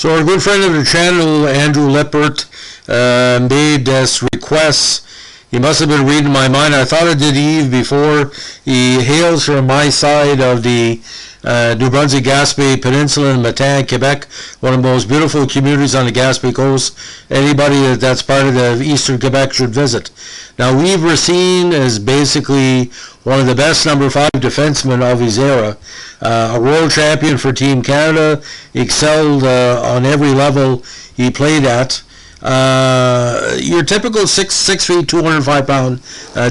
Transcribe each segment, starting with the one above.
So our good friend of the channel, Andrew Lippert, made this request. He must have been reading my mind. I thought I did Eve before. He hails from my side of the New Brunswick-Gaspé Peninsula in Matane, Quebec, one of the most beautiful communities on the Gaspé coast. Anybody that's part of the eastern Quebec should visit. Now, Yves Racine is basically one of the best number 5 defensemen of his era. A world champion for Team Canada, excelled on every level he played at. Your typical 6 feet, 205 pound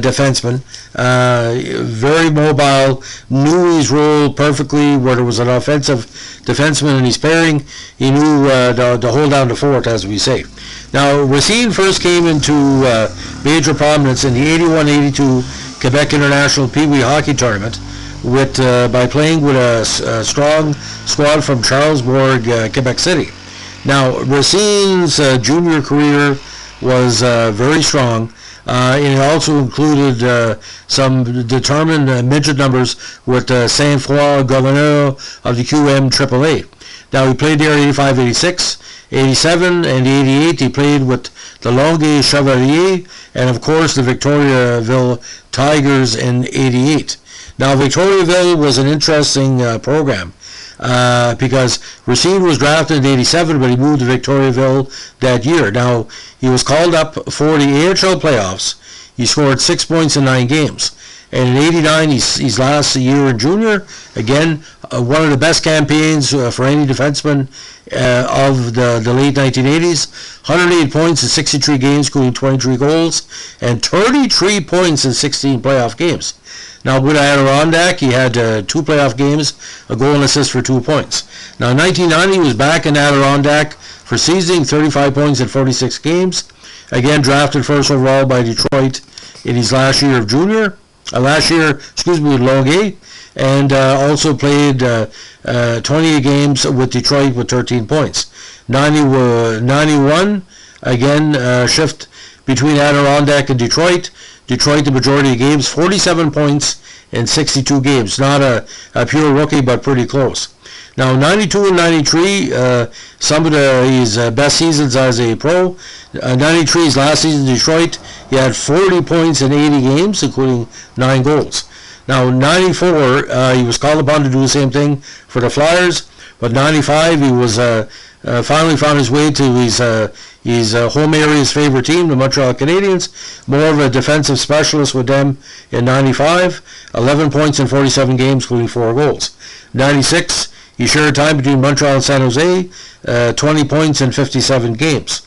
defenseman, very mobile, knew his role perfectly. Where there was an offensive defenseman in his pairing, he knew to hold down the fort, as we say. Now, Racine first came into major prominence in the 81-82 Quebec International Pee Wee Hockey Tournament by playing with a strong squad from Charlesbourg, Quebec City. Now, Racine's junior career was very strong, and it also included some determined midget numbers with Saint-Foy Governor of the QM AAA. Now, he played there 85, 86, 87, and 88. He played with the Longueuil Chevalier and, of course, the Victoriaville Tigers in 88. Now, Victoriaville was an interesting program. Because Racine was drafted in 87, but he moved to Victoriaville that year. Now, he was called up for the AHL playoffs. He scored 6 points in 9 games. And in 89, his last year in junior, again, one of the best campaigns for any defenseman of the late 1980s. 108 points in 63 games, including 23 goals, and 33 points in 16 playoff games. Now, with Adirondack, he had 2 playoff games, a goal and assist for 2 points. Now, in 1990, he was back in Adirondack for seasoning, 35 points in 46 games. Again, drafted first overall by Detroit in his last year of junior. With Longueuil. And also played 28 games with Detroit with 13 points. 91, again, shift between Adirondack and Detroit. Detroit, the majority of games, 47 points in 62 games. Not a pure rookie, but pretty close. Now, 92 and 93, some of his best seasons as a pro. 93, his last season in Detroit, he had 40 points in 80 games, including 9 goals. Now, 94, he was called upon to do the same thing for the Flyers, but 95, he was finally found his way to his home area's favorite team, the Montreal Canadiens. More of a defensive specialist with them in 95, 11 points in 47 games, including 4 goals. 96, he shared time between Montreal and San Jose, 20 points in 57 games.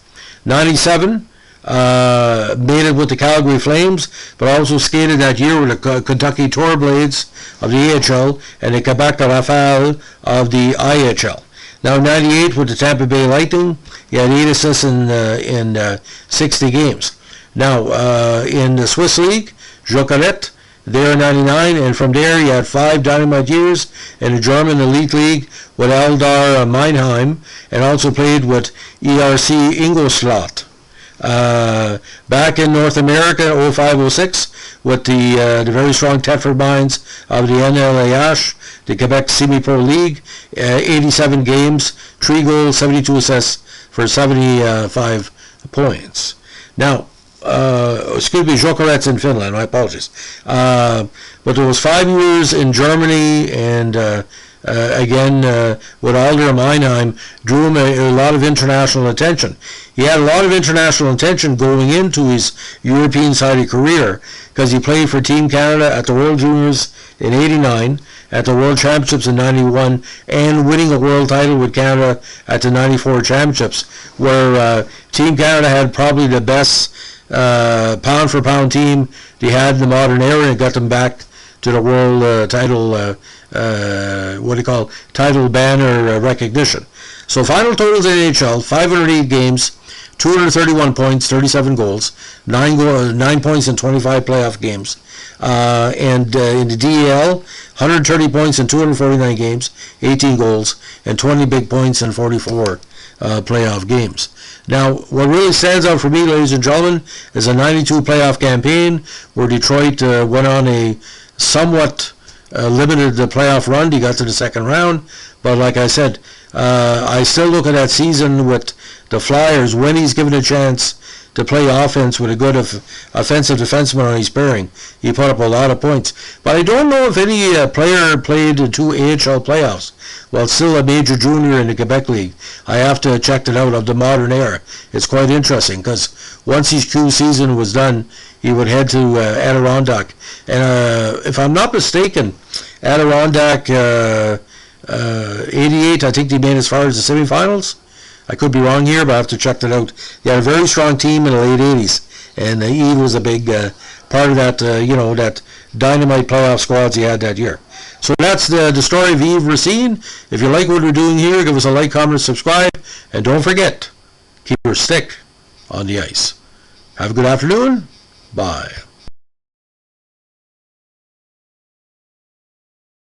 97, made it with the Calgary Flames, but also skated that year with the Kentucky Torblades of the AHL and the Quebec Rafale of the IHL. Now, 98 with the Tampa Bay Lightning, he had 8 assists in 60 games. Now, in the Swiss League, Jokerit, there in 99, and from there he had 5 dynamite years in the German Elite League with Eldar Meinheim, and also played with ERC Ingolstadt. Back in North America, 05-06, with the very strong Thetford Mines of the NLAH, the Quebec Semi-Pro League, 87 games, 3 goals, 72 assists for 75 points. Now, Jokerit's in Finland, my apologies. But there was 5 years in Germany, and again, with Eldar Meinheim, drew him a lot of international attention. He had a lot of international attention going into his European-sided career because he played for Team Canada at the World Juniors in 89, at the World Championships in 91, and winning a world title with Canada at the 94 Championships, where Team Canada had probably the best pound-for-pound team they had in the modern era, and got them back to the world title, title banner recognition. So final totals in NHL, 508 games, 231 points, 37 goals, 9 points in 25 playoff games. And in the DEL, 130 points in 249 games, 18 goals, and 20 big points in 44 playoff games. Now, what really stands out for me, ladies and gentlemen, is a 92 playoff campaign where Detroit went on a somewhat limited playoff run. He got to the second round, but like I said, I still look at that season with the Flyers when he's given a chance to play offense with a good offensive defenseman on his pairing. He put up a lot of points. But I don't know if any player played in 2 AHL playoffs while still a major junior in the Quebec League. I have to check it out of the modern era. It's quite interesting because once his Q season was done, he would head to Adirondack. And if I'm not mistaken, Adirondack 88, I think they made as far as the semifinals. I could be wrong here, but I have to check that out. They had a very strong team in the late 80s, and Eve was a big part of that, that dynamite playoff squads he had that year. So that's the story of Yves Racine. If you like what we're doing here, give us a like, comment, subscribe, and don't forget, keep your stick on the ice. Have a good afternoon. Bye.